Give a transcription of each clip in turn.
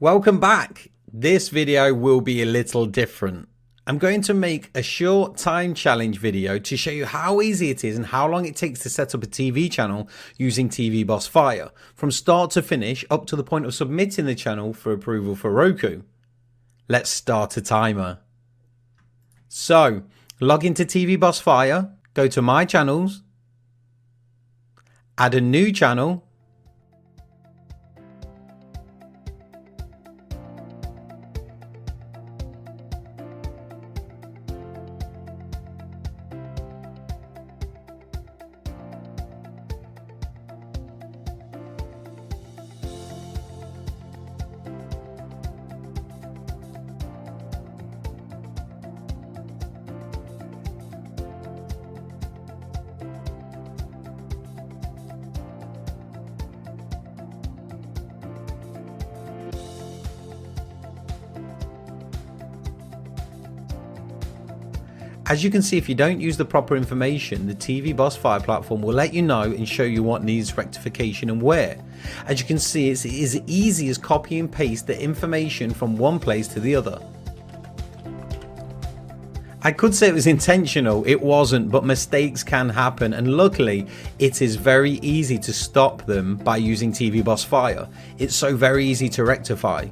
Welcome back. This video will be a little different. I'm going to make a short time challenge video to show you how easy it is and how long it takes to set up a TV channel using TV Boss Fire, from start to finish up to the point of submitting the channel for approval for Roku. Let's start a timer. So, log into TV Boss Fire, go to My Channels, add a new channel, As you can see, if you don't use the proper information, the TV Boss Fire platform will let you know and show you what needs rectification and where. As you can see, it's as easy as copy and paste the information from one place to the other. I could say it was intentional, it wasn't, but mistakes can happen, and luckily it is very easy to stop them by using TV Boss Fire. It's so very easy to rectify.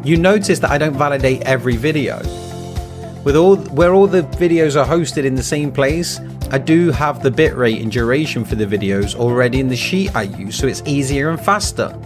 You notice that I don't validate every video. Where all the videos are hosted in the same place, I do have the bitrate and duration for the videos already in the sheet I use, so it's easier and faster.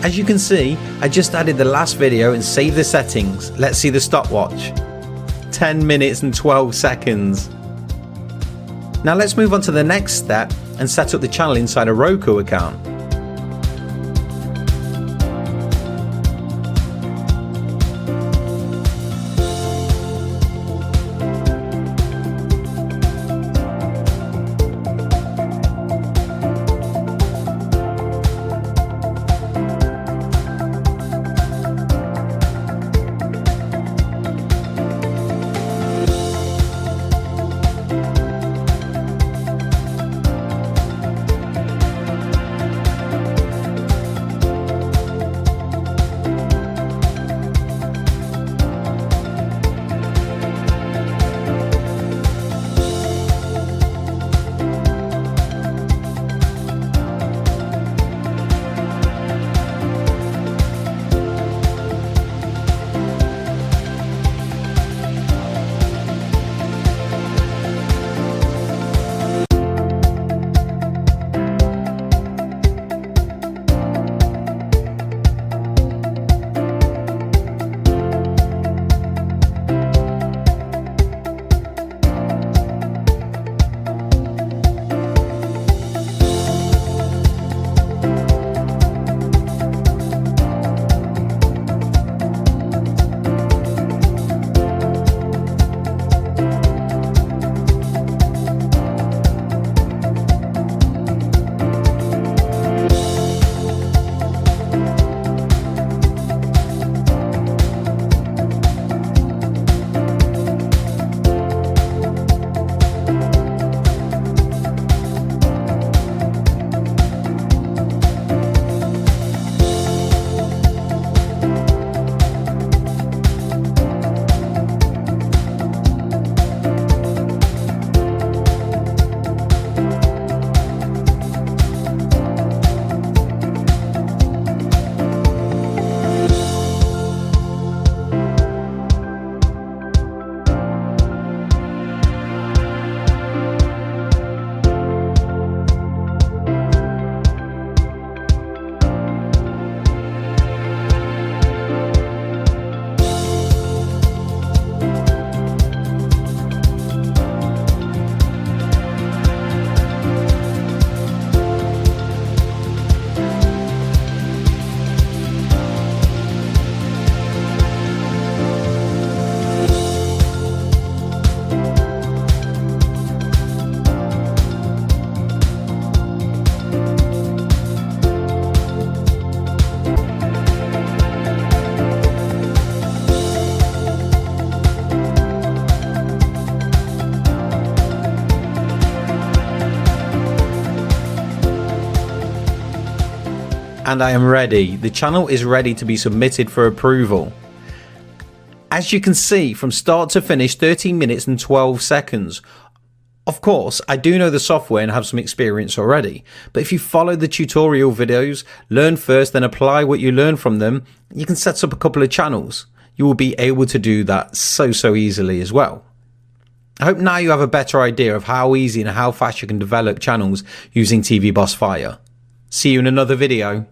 As you can see, I just added the last video and saved the settings. Let's see the stopwatch. 10 minutes and 12 seconds. Now let's move on to the next step and set up the channel inside a Roku account. And I am ready. The channel is ready to be submitted for approval. As you can see, from start to finish, 13 minutes and 12 seconds. Of course, I do know the software and have some experience already, but if you follow the tutorial videos, learn first, then apply what you learn from them, you can set up a couple of channels. You will be able to do that so easily as well. I hope now you have a better idea of how easy and how fast you can develop channels using TV Boss Fire. See you in another video.